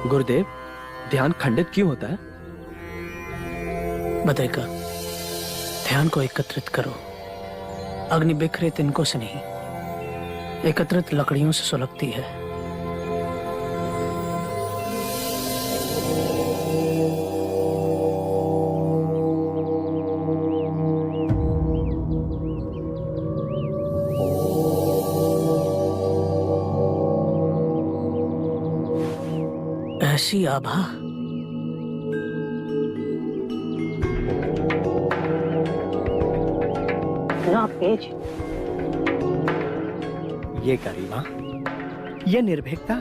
गुरुदेव, ध्यान खंडित क्यों होता है? बताएगा, ध्यान को एकत्रित करो। अग्नि बिखरे तिनकों से नहीं, एकत्रित लकड़ियों से सुलगती है। ऐसी आभा ना पेज, ये गरिमा, ये निर्भीकता,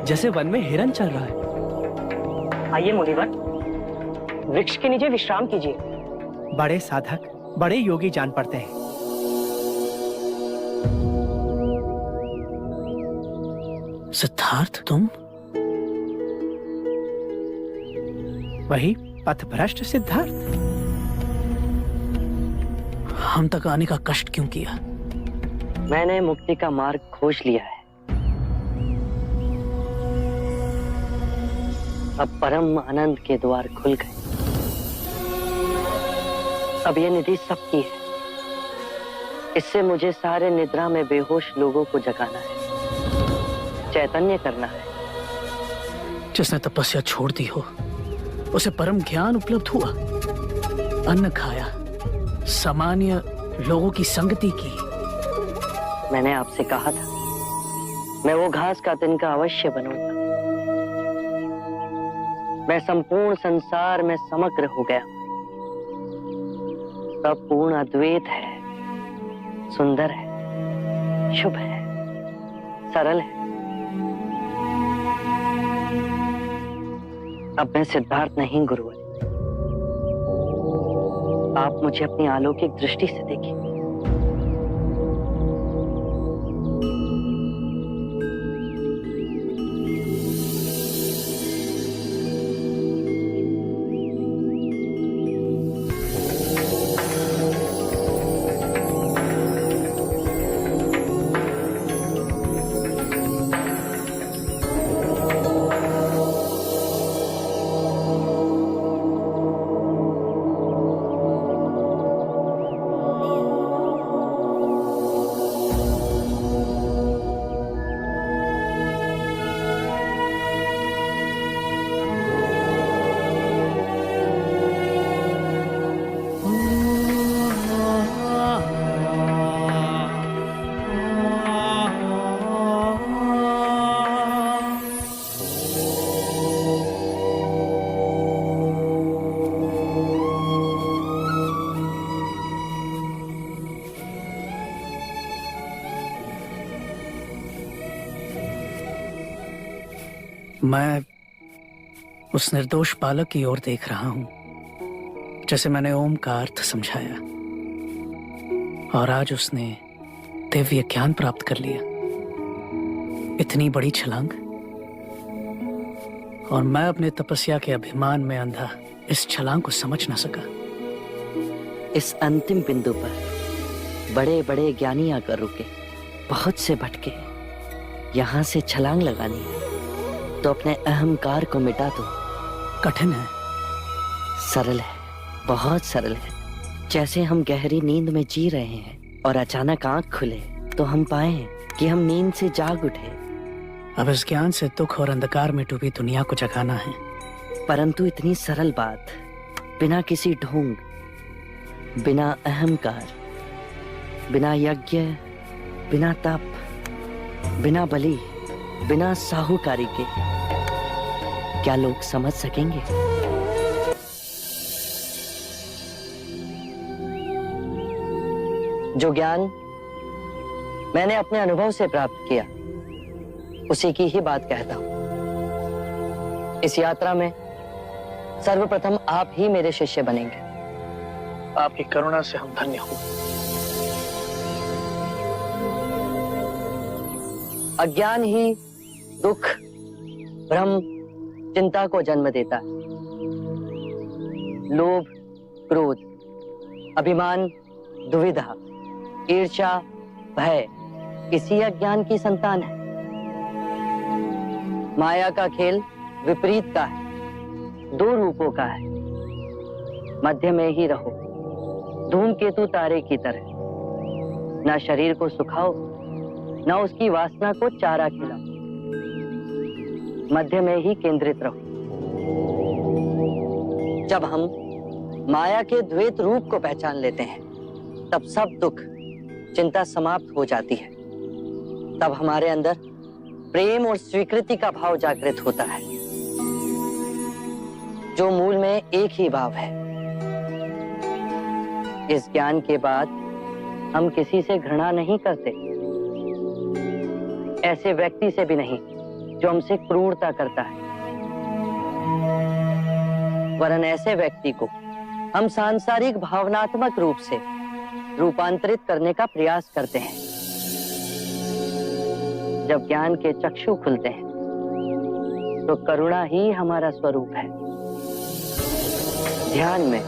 जैसे वन में हिरन चल रहा है। आइए मुनिवर, वृक्ष के नीचे विश्राम कीजिए। बड़े साधक, बड़े योगी जान पड़ते हैं। सिद्धार्थ, तुम? वही पथभ्रष्ट सिद्धार्थ। हम तक आने का कष्ट क्यों किया? मैंने मुक्ति का मार्ग खोज लिया है। अब परम आनंद के द्वार खुल गए। अब ये निधि सबकी है। इससे मुझे सारे निद्रा में बेहोश लोगों को जगाना है, चैतन्य करना है। जिसने तपस्या छोड़ दी हो, उसे परम ज्ञान उपलब्ध हुआ। अन्न खाया, सामान्य लोगों की संगति की। मैंने आपसे कहा था, मैं वो घास का तिनका अवश्य बनूंगा। मैं संपूर्ण संसार में समग्र हो गया। सब पूर्ण अद्वैत है, सुंदर है, शुभ है, सरल है। अब मैं सिद्धार्थ नहीं गुरुवर। आप मुझे अपनी अलौकिक दृष्टि से देखिए। मैं उस निर्दोष बालक की ओर देख रहा हूं, जैसे मैंने ओम का अर्थ समझाया, और आज उसने दिव्य ज्ञान प्राप्त कर लिया। इतनी बड़ी छलांग, और मैं अपने तपस्या के अभिमान में अंधा इस छलांग को समझ ना सका। इस अंतिम बिंदु पर बड़े बड़े ज्ञानी आकर रुके, बहुत से भटके। यहां से छलांग लगानी है तो अपने अहंकार को मिटा दो। कठिन है, सरल है, बहुत सरल है। जैसे हम गहरी नींद में जी रहे हैं और अचानक आंख खुले तो हम पाए कि हम नींद से जाग उठे। अब इस ज्ञान से दुख और अंधकार में डूबी दुनिया को जगाना है। परंतु इतनी सरल बात, बिना किसी ढोंग, बिना अहंकार, बिना यज्ञ, बिना तप, बिना बलि, बिना साहूकारी के, क्या लोग समझ सकेंगे? जो ज्ञान मैंने अपने अनुभव से प्राप्त किया, उसी की ही बात कहता हूं। इस यात्रा में सर्वप्रथम आप ही मेरे शिष्य बनेंगे। आपकी करुणा से हम धन्य हुए। अज्ञान ही दुख, भ्रम, चिंता को जन्म देता है। लोभ, क्रोध, अभिमान, दुविधा, ईर्ष्या, भय इसी अज्ञान की संतान है। माया का खेल विपरीत का है, दो रूपों का है। मध्य में ही रहो, धूमकेतु तारे की तरह। ना शरीर को सुखाओ, ना उसकी वासना को चारा खिलाओ। मध्य में ही केंद्रित रहो। जब हम माया के द्वैत रूप को पहचान लेते हैं, तब सब दुख, चिंता समाप्त हो जाती है। तब हमारे अंदर प्रेम और स्वीकृति का भाव जागृत होता है, जो मूल में एक ही भाव है। इस ज्ञान के बाद हम किसी से घृणा नहीं करते, ऐसे व्यक्ति से भी नहीं जो हमसे क्रूरता करता है, वरन ऐसे व्यक्ति को हम सांसारिक भावनात्मक रूप से रूपांतरित करने का प्रयास करते हैं। जब ज्ञान के चक्षु खुलते हैं, तो करुणा ही हमारा स्वरूप है। ध्यान में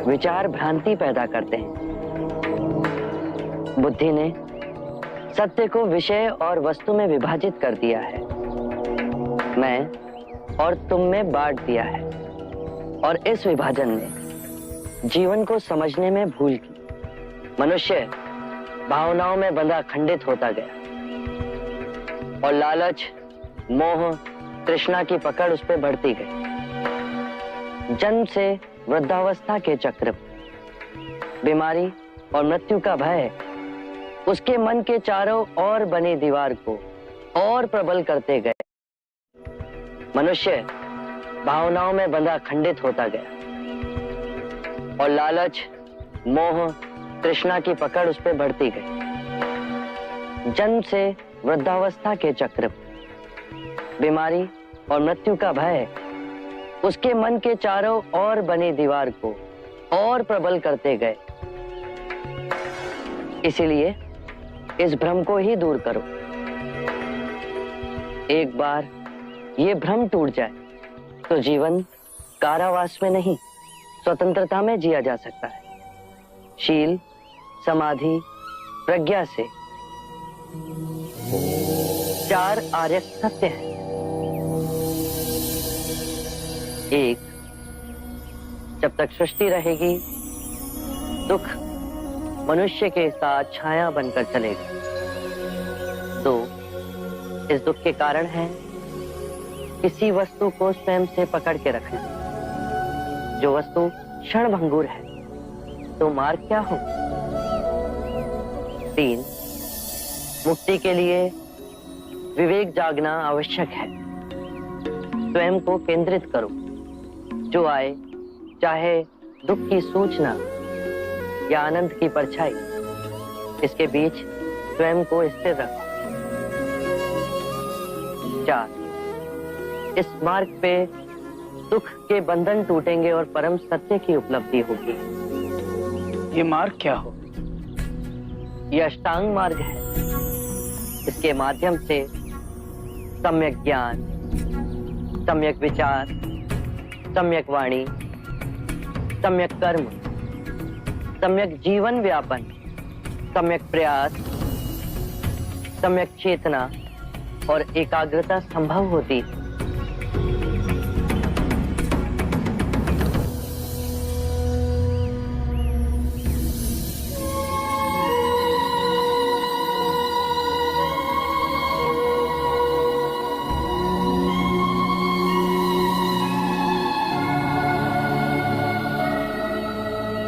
विचार भ्रांति पैदा करते हैं। बुद्धि ने सत्य को विषय और वस्तु में विभाजित कर दिया है, मैं और तुम में बांट दिया है, और इस विभाजन ने जीवन को समझने में भूल की। मनुष्य भावनाओं में बंधा खंडित होता गया, और लालच, मोह, तृष्णा की पकड़ उस पर बढ़ती गई। जन्म से वृद्धावस्था के चक्र, बीमारी और मृत्यु का भय उसके मन के चारों ओर बनी दीवार को और प्रबल करते गए। मनुष्य भावनाओं में बंधा खंडित होता गया, और लालच, मोह, तृष्णा की पकड़ उस पर बढ़ती गई। जन्म से वृद्धावस्था के चक्र, बीमारी और मृत्यु का भय उसके मन के चारों ओर बनी दीवार को और प्रबल करते गए। इसीलिए इस भ्रम को ही दूर करो। एक बार ये भ्रम टूट जाए तो जीवन कारावास में नहीं, स्वतंत्रता में जिया जा सकता है। शील, समाधि, प्रज्ञा से 4 आर्य सत्य है। 1, जब तक सृष्टि रहेगी, दुख मनुष्य के साथ छाया बनकर चलेगा। 2, इस दुख के कारण है किसी वस्तु को स्वयं से पकड़ के रखना। जो वस्तु क्षणभंगुर है, तो मार्ग क्या हो? 3, मुक्ति के लिए विवेक जागना आवश्यक है। स्वयं को केंद्रित करो। जो आए, चाहे दुख की सूचना या आनंद की परछाई, इसके बीच स्वयं को स्थिर रखो। 4, इस मार्ग पे दुख के बंधन टूटेंगे और परम सत्य की उपलब्धि होगी। ये मार्ग क्या हो? यह अष्टांग मार्ग है। इसके माध्यम से सम्यक ज्ञान, सम्यक विचार, सम्यक वाणी, सम्यक कर्म, सम्यक जीवन व्यापन, सम्यक प्रयास, सम्यक चेतना और एकाग्रता संभव होती है।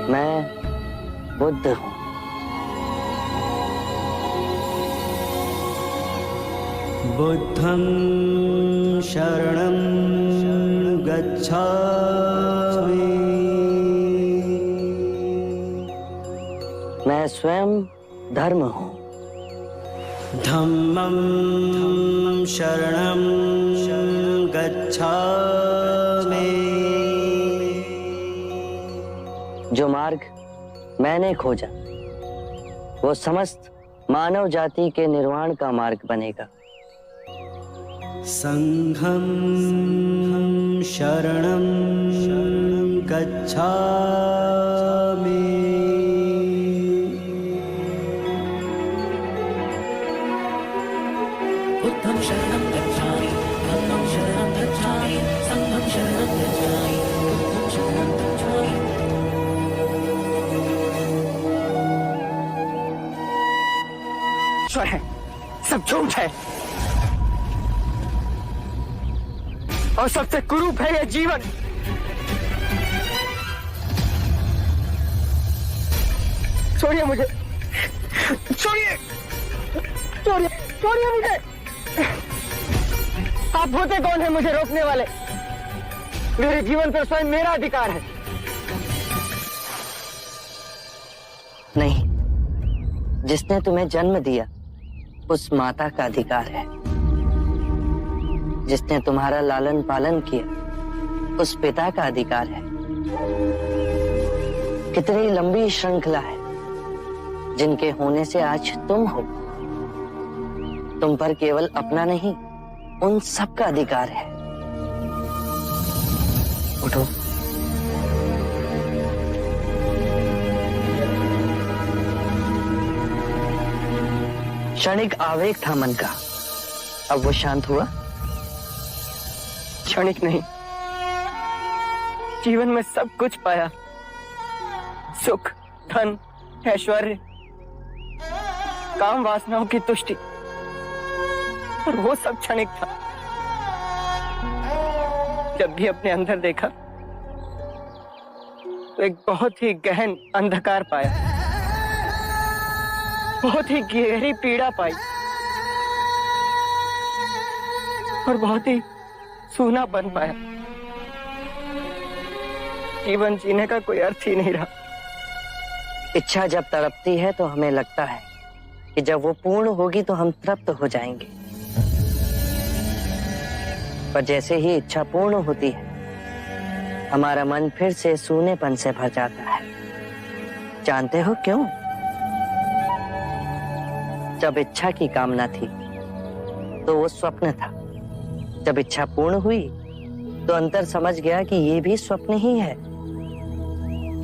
मैं बुद्ध हूं। बुद्धं शरणं गच्छामि। मैं स्वयं धर्म हूं। धम्मं शरणं गच्छामि। जो मार्ग मैंने खोजा, वो समस्त मानव जाति के निर्वाण का मार्ग बनेगा। संघं शरणं गच्छामि। बुद्धं शरणं गच्छामि, धम्मं शरणं ईश्वर है, सब झूठ है और सबसे कुरूप है यह जीवन। छोड़िए मुझे, छोड़िए, छोड़िए, छोड़िए मुझे। आप होते कौन है मुझे रोकने वाले? मेरे जीवन पर स्वयं मेरा अधिकार है। नहीं, जिसने तुम्हें जन्म दिया उस माता का अधिकार है। जिसने तुम्हारा लालन पालन किया उस पिता का अधिकार है। कितनी लंबी श्रृंखला है जिनके होने से आज तुम हो। तुम पर केवल अपना नहीं, उन सब का अधिकार है। उठो। क्षणिक आवेग था मन का, अब वो शांत हुआ? क्षणिक नहीं, जीवन में सब कुछ पाया, सुख, धन, ऐश्वर्य, काम वासनाओं की तुष्टि, और वो सब क्षणिक था। जब भी अपने अंदर देखा तो एक बहुत ही गहन अंधकार पाया, बहुत ही गहरी पीड़ा पाई और बहुत ही सूना बन पाया। जीवन जीने का कोई अर्थ ही नहीं रहा। इच्छा जब तड़पती है तो हमें लगता है कि जब वो पूर्ण होगी तो हम तृप्त हो जाएंगे, पर जैसे ही इच्छा पूर्ण होती है हमारा मन फिर से सूनेपन से भर जाता है। जानते हो क्यों? जब इच्छा की कामना थी तो वो स्वप्न था। जब इच्छा पूर्ण हुई तो अंतर समझ गया कि ये भी स्वप्न ही है।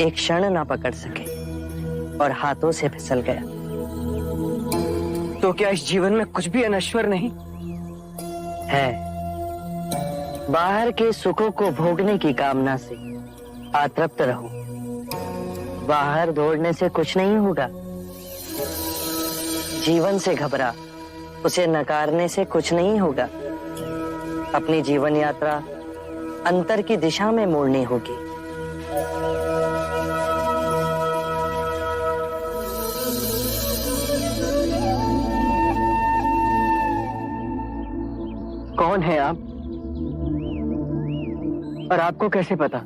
एक क्षण ना पकड़ सके और हाथों से फिसल गया। तो क्या इस जीवन में कुछ भी अनश्वर नहीं है? बाहर के सुखों को भोगने की कामना से आतृप्त रहो। बाहर दौड़ने से कुछ नहीं होगा। जीवन से घबरा, उसे नकारने से कुछ नहीं होगा। अपनी जीवन यात्रा अंतर की दिशा में मोड़नी होगी। कौन है आप और आपको कैसे पता?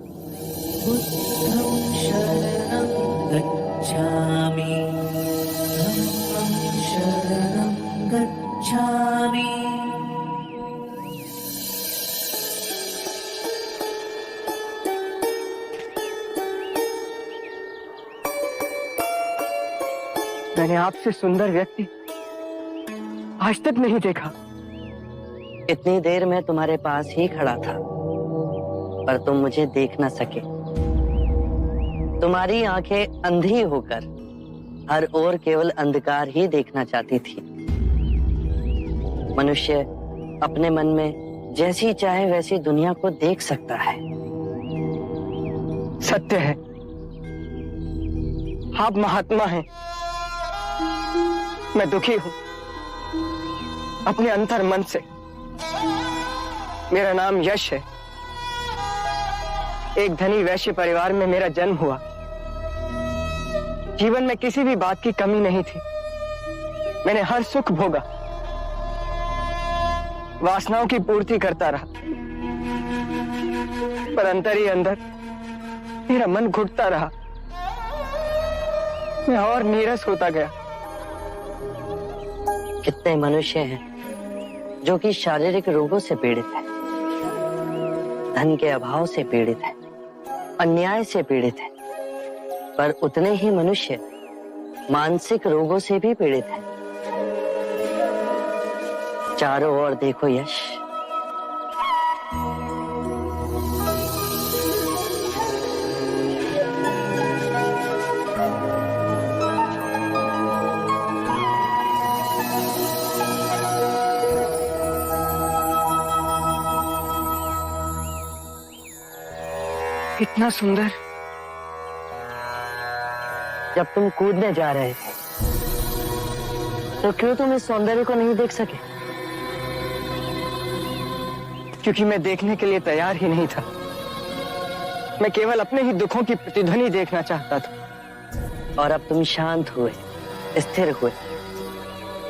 मैंने आपसे सुंदर व्यक्ति आज तक नहीं देखा। इतनी देर में तुम्हारे पास ही खड़ा था पर तुम मुझे देख न सके। तुम्हारी आंखें अंधी होकर हर ओर केवल अंधकार ही देखना चाहती थी। मनुष्य अपने मन में जैसी चाहे वैसी दुनिया को देख सकता है। सत्य है, आप महात्मा हैं। मैं दुखी हूं अपने अंतर मन से। मेरा नाम यश है। एक धनी वैश्य परिवार में मेरा जन्म हुआ। जीवन में किसी भी बात की कमी नहीं थी। मैंने हर सुख भोगा, वासनाओं की पूर्ति करता रहा, पर अंतर ही अंदर मेरा मन घुटता रहा। मैं और नीरस होता गया। कितने मनुष्य हैं जो कि शारीरिक रोगों से पीड़ित है, धन के अभाव से पीड़ित है, अन्याय से पीड़ित है, पर उतने ही मनुष्य मानसिक रोगों से भी पीड़ित है। चारों ओर देखो यश, इतना सुंदर। जब तुम कूदने जा रहे थे तो क्यों तुम इस सौंदर्य को नहीं देख सके? क्योंकि मैं देखने के लिए तैयार ही नहीं था। मैं केवल अपने ही दुखों की प्रतिध्वनि देखना चाहता था। और अब तुम शांत हुए, स्थिर हुए,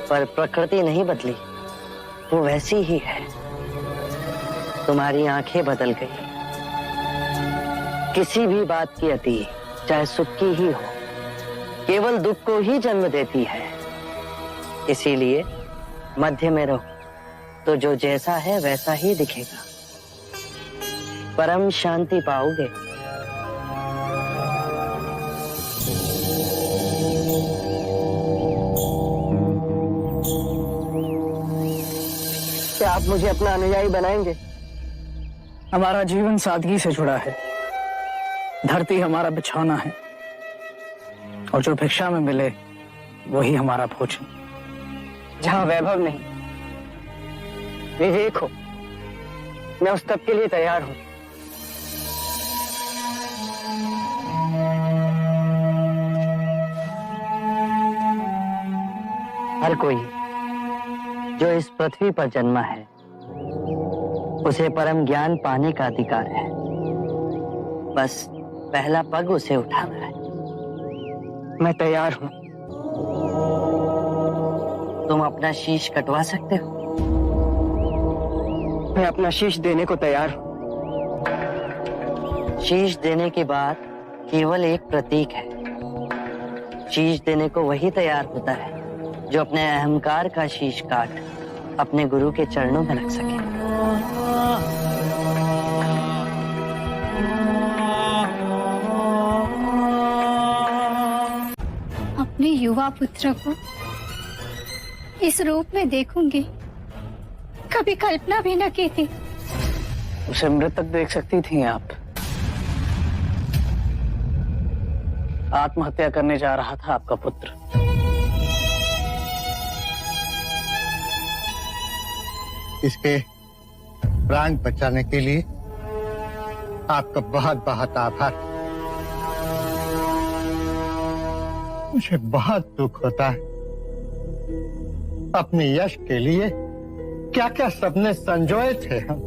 पर प्रकृति नहीं बदली, वो वैसी ही है। तुम्हारी आंखें बदल गई। किसी भी बात की अति, चाहे सुख की ही हो, केवल दुख को ही जन्म देती है। इसीलिए मध्य में रहो, तो जो जैसा है वैसा ही दिखेगा। परम शांति पाओगे। क्या आप मुझे अपना अनुयायी बनाएंगे? हमारा जीवन सादगी से जुड़ा है। धरती हमारा बिछौना है और जो भिक्षा में मिले वही हमारा भोजन। जहां वैभव नहीं, विवेक हो, मैं उस तप के लिए तैयार हूं। हर कोई जो इस पृथ्वी पर जन्मा है उसे परम ज्ञान पाने का अधिकार है। बस पहला पग उसे उठाना है। मैं तैयार हूं। तुम अपना शीश कटवा सकते हो। मैं अपना शीश देने को तैयार हूं। शीश देने की बात केवल एक प्रतीक है। शीश देने को वही तैयार होता है जो अपने अहंकार का शीश काट अपने गुरु के चरणों में रख सके। अपने युवा पुत्र को इस रूप में देखूंगी, कभी कल्पना भी न की थी। उसे मृतक देख सकती थी आप। आत्महत्या करने जा रहा था आपका पुत्र। इसके प्राण बचाने के लिए आपका बहुत बहुत आभार। मुझे बहुत दुख होता है। अपने यश के लिए क्या क्या सपने संजोए थे हम।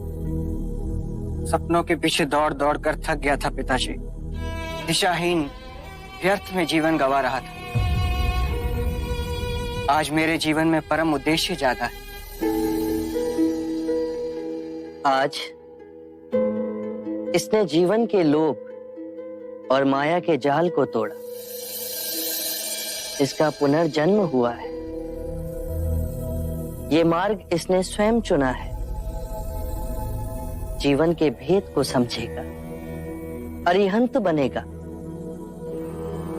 सपनों के पीछे दौड़ दौड़ कर थक गया था पिताजी। दिशाहीन व्यर्थ में जीवन गंवा रहा था। आज मेरे जीवन में परम उद्देश्य जागा है। आज इसने जीवन के लोभ और माया के जाल को तोड़ा। इसका पुनर्जन्म हुआ है। ये मार्ग इसने स्वयं चुना है। जीवन के भेद को समझेगा, अरिहंत बनेगा,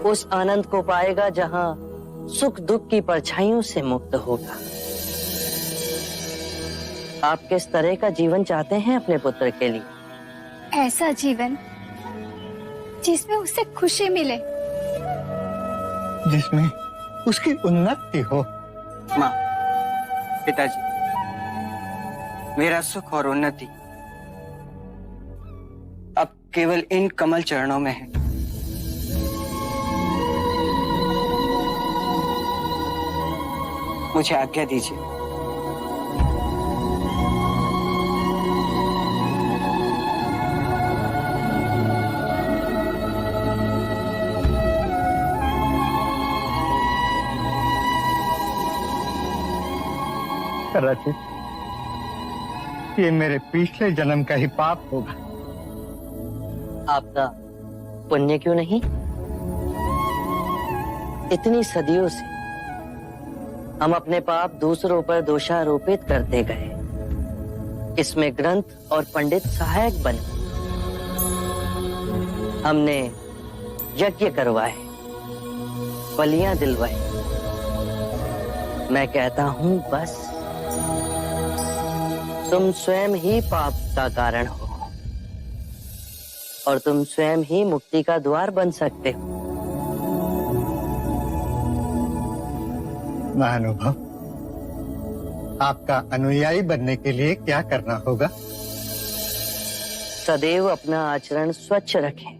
उस आनंद को पाएगा जहां सुख दुख की परछाइयों से मुक्त होगा। आप किस तरह का जीवन चाहते हैं अपने पुत्र के लिए? ऐसा जीवन जिसमें उसे खुशी मिले, जिसमें उसकी उन्नति हो। माँ, पिताजी, मेरा सुख और उन्नति अब केवल इन कमल चरणों में है। मुझे आज्ञा दीजिए। रचित, ये मेरे पिछले जन्म का ही पाप होगा। आपका पुण्य क्यों नहीं? इतनी सदियों से हम अपने पाप दूसरों पर दोषारोपित करते गए। इसमें ग्रंथ और पंडित सहायक बने। हमने यज्ञ करवाए, बलियां दिलवाई। मैं कहता हूं बस तुम स्वयं ही पाप का कारण हो और तुम स्वयं ही मुक्ति का द्वार बन सकते हो। महानुभव, आपका अनुयायी बनने के लिए क्या करना होगा? सदैव अपना आचरण स्वच्छ रखें।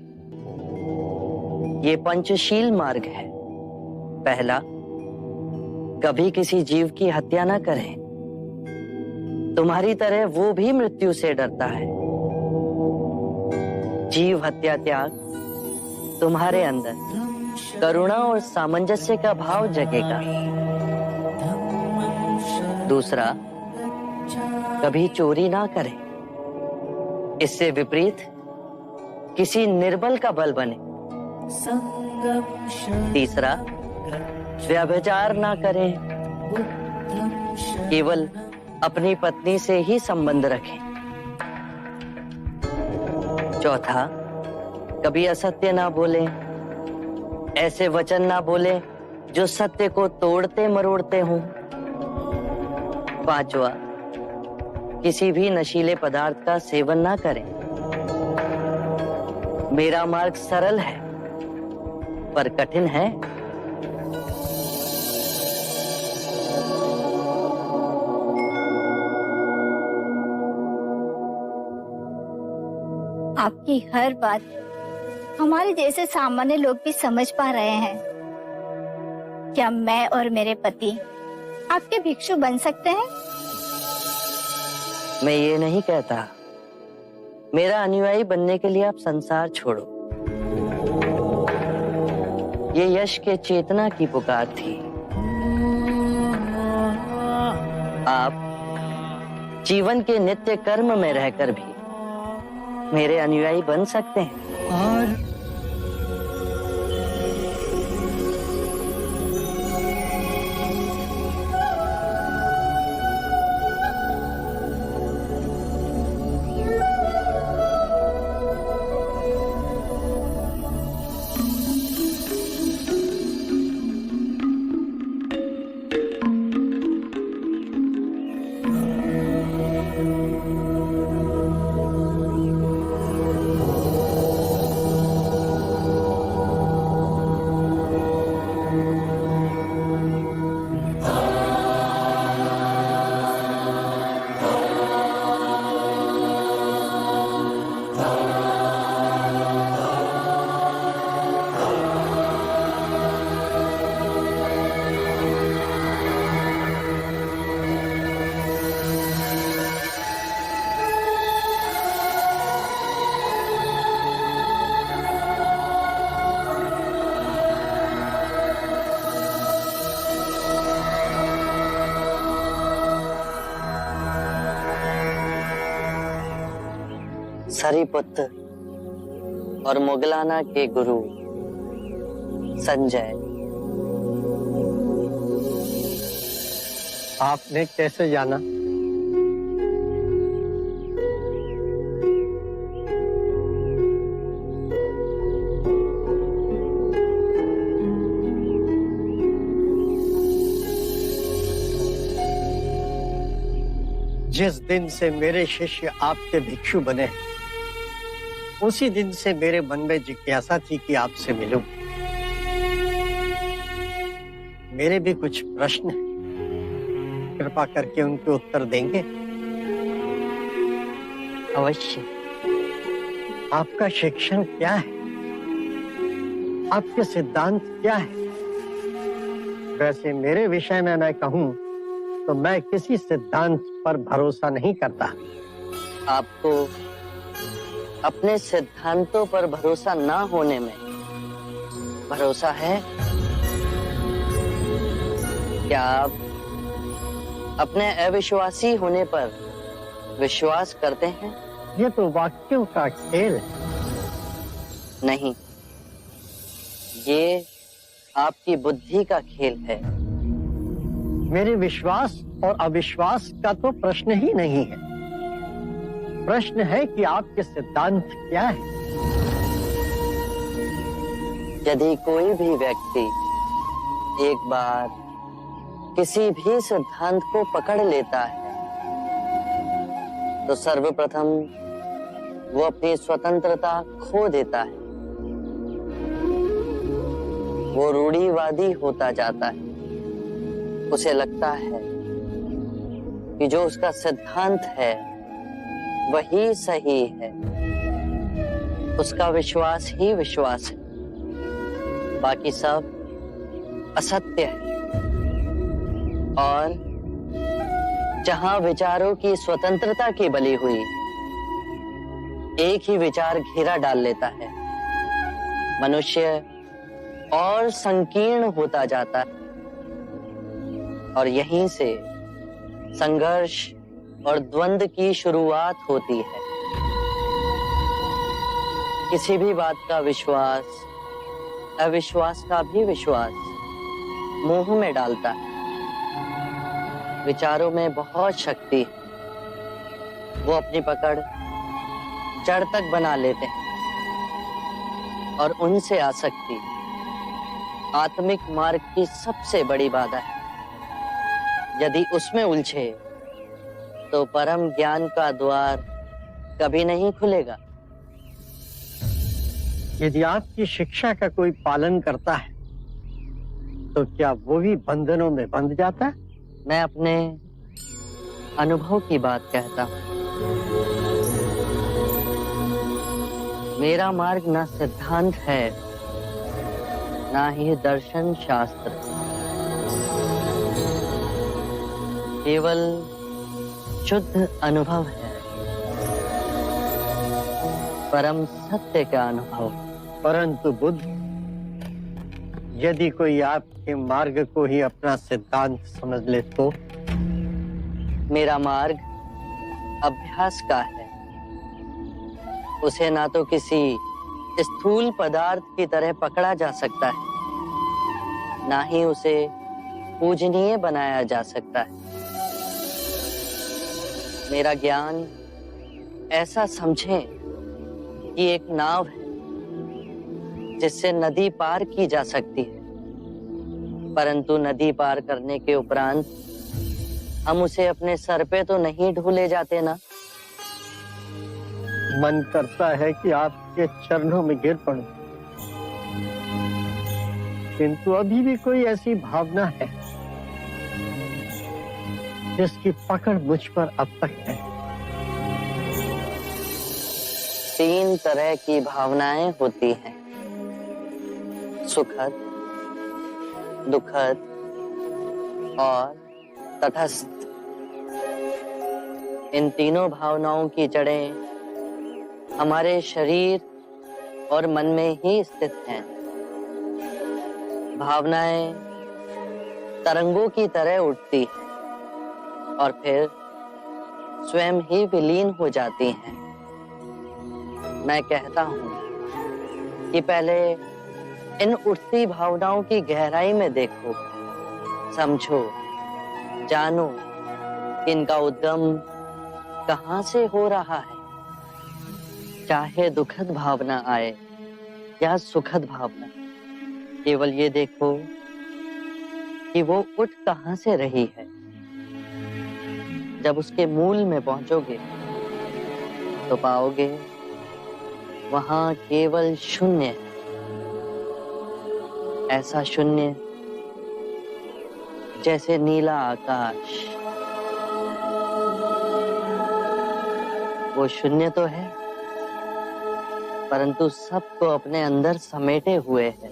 ये पंचशील मार्ग है। पहला, कभी किसी जीव की हत्या ना करें। तुम्हारी तरह वो भी मृत्यु से डरता है। जीव हत्या त्याग तुम्हारे अंदर करुणा और सामंजस्य का भाव जगेगा। दूसरा, कभी चोरी ना करें। इससे विपरीत किसी निर्बल का बल बने। तीसरा, व्यभिचार ना करें। केवल अपनी पत्नी से ही संबंध रखें। चौथा, कभी असत्य ना बोलें। ऐसे वचन ना बोलें जो सत्य को तोड़ते मरोड़ते हों। पांचवा, किसी भी नशीले पदार्थ का सेवन ना करें। मेरा मार्ग सरल है पर कठिन है। आपकी हर बात हमारे जैसे सामान्य लोग भी समझ पा रहे हैं। क्या मैं और मेरे पति आपके भिक्षु बन सकते हैं? मैं ये नहीं कहता। मेरा अनुयायी बनने के लिए आप संसार छोड़ो। ये यश के चेतना की पुकार थी। आप जीवन के नित्य कर्म में रहकर भी मेरे अनुयायी बन सकते हैं। सरीपुत्र और मुगलाना के गुरु संजय। आपने कैसे जाना? जिस दिन से मेरे शिष्य आपके भिक्षु बने, उसी दिन से मेरे मन में जिज्ञासा थी कि आपसे मिलूं। मेरे भी कुछ प्रश्न हैं, कृपा करके उनके उत्तर देंगे? अवश्य। आपका शिक्षण क्या है? आपके सिद्धांत क्या है? वैसे मेरे विषय में मैं कहूं तो मैं किसी सिद्धांत पर भरोसा नहीं करता। आपको अपने सिद्धांतों पर भरोसा ना होने में भरोसा है? क्या आप अपने अविश्वासी होने पर विश्वास करते हैं? ये तो वाक्यों का खेल है। नहीं, ये आपकी बुद्धि का खेल है। मेरे विश्वास और अविश्वास का तो प्रश्न ही नहीं है। प्रश्न है कि आपके सिद्धांत क्या है। यदि कोई भी व्यक्ति एक बार किसी भी सिद्धांत को पकड़ लेता है तो सर्वप्रथम वो अपनी स्वतंत्रता खो देता है। वो रूढ़िवादी होता जाता है। उसे लगता है कि जो उसका सिद्धांत है वही सही है, उसका विश्वास ही विश्वास है, बाकी सब असत्य है। और जहां विचारों की स्वतंत्रता की बलि हुई, एक ही विचार घेरा डाल लेता है, मनुष्य और संकीर्ण होता जाता है, और यहीं से संघर्ष और द्वंद्व की शुरुआत होती है। किसी भी बात का विश्वास अविश्वास का भी विश्वास मोह में डालता है। विचारों में बहुत शक्ति है, वो अपनी पकड़ जड़ तक बना लेते हैं, और उनसे आसक्ति आत्मिक मार्ग की सबसे बड़ी बाधा है। यदि उसमें उलझे तो परम ज्ञान का द्वार कभी नहीं खुलेगा। यदि आपकी शिक्षा का कोई पालन करता है तो क्या वो भी बंधनों में बंध जाता है? मैं अपने अनुभव की बात कहता हूं। मेरा मार्ग ना सिद्धांत है, ना ही दर्शन शास्त्र, केवल शुद्ध अनुभव है, परम सत्य का अनुभव। परंतु बुद्ध, यदि कोई आपके मार्ग को ही अपना सिद्धांत समझ ले तो? मेरा मार्ग अभ्यास का है, उसे ना तो किसी स्थूल पदार्थ की तरह पकड़ा जा सकता है, ना ही उसे पूजनीय बनाया जा सकता है। मेरा ज्ञान ऐसा समझें कि एक नाव है जिससे नदी पार की जा सकती है, परंतु नदी पार करने के उपरांत हम उसे अपने सर पे तो नहीं ढोले जाते ना। मन करता है कि आपके चरणों में गिर पड़ूं, किंतु अभी भी कोई ऐसी भावना है जिसकी पकड़ मुझ पर अब तक है। 3 तरह की भावनाएं होती हैं, सुखद, दुखद और तटस्थ। इन तीनों भावनाओं की जड़ें हमारे शरीर और मन में ही स्थित हैं। भावनाएं तरंगों की तरह उठती हैं और फिर स्वयं ही विलीन हो जाती हैं। मैं कहता हूं कि पहले इन उठती भावनाओं की गहराई में देखो, समझो, जानो कि इनका उद्गम कहां से हो रहा है। चाहे दुखद भावना आए या सुखद भावना, केवल ये देखो कि वो उठ कहां से रही है। जब उसके मूल में पहुंचोगे तो पाओगे वहां केवल शून्य है, ऐसा शून्य जैसे नीला आकाश। वो शून्य तो है, परंतु सबको अपने अंदर समेटे हुए है,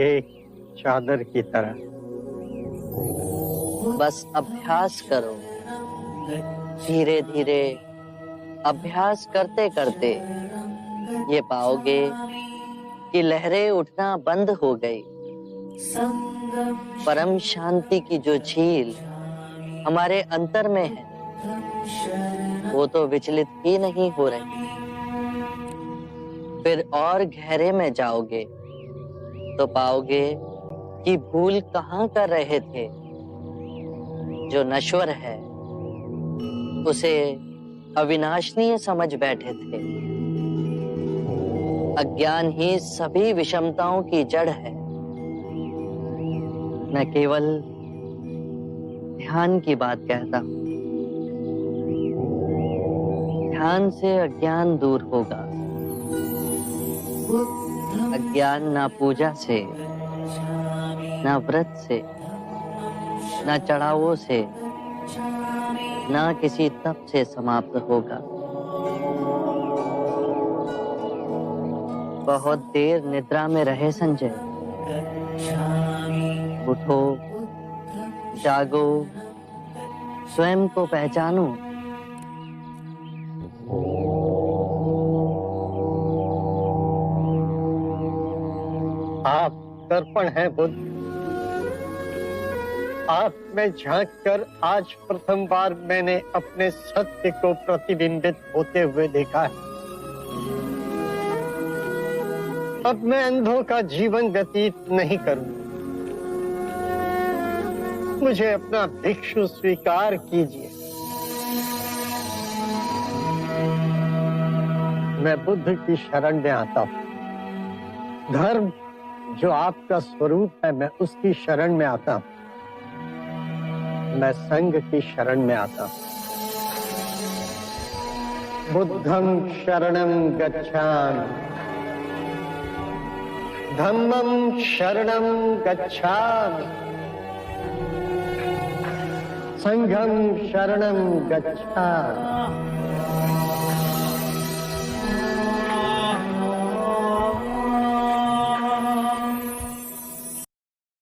एक चादर की तरह। बस अभ्यास करो, धीरे धीरे अभ्यास करते करते ये पाओगे कि लहरें उठना बंद हो गई। परम शांति की जो झील हमारे अंतर में है, वो तो विचलित ही नहीं हो रही। फिर और गहरे में जाओगे तो पाओगे कि भूल कहाँ कर रहे थे। जो नश्वर है उसे अविनाशनीय समझ बैठे थे। अज्ञान ही सभी विषमताओं की जड़ है। मैं केवल ध्यान की बात कहता हूं। ध्यान से अज्ञान दूर होगा। अज्ञान ना पूजा से, ना व्रत से, ना चढ़ावों से, ना किसी तप से समाप्त होगा। बहुत देर निद्रा में रहे संजय, उठो, जागो, स्वयं को पहचानो। आप दर्पण हैं बुद्ध। आप में झांक कर आज प्रथम बार मैंने अपने सत्य को प्रतिबिंबित होते हुए देखा है। अब मैं अंधों का जीवन व्यतीत नहीं करूं। मुझे अपना भिक्षु स्वीकार कीजिए। मैं बुद्ध की शरण में आता हूं। धर्म जो आपका स्वरूप है, मैं उसकी शरण में आता हूं। मैं संघ की शरण में आता हूं। बुद्धं शरणं गच्छामि, धम्मं शरणं गच्छामि, संघं शरणं गच्छामि।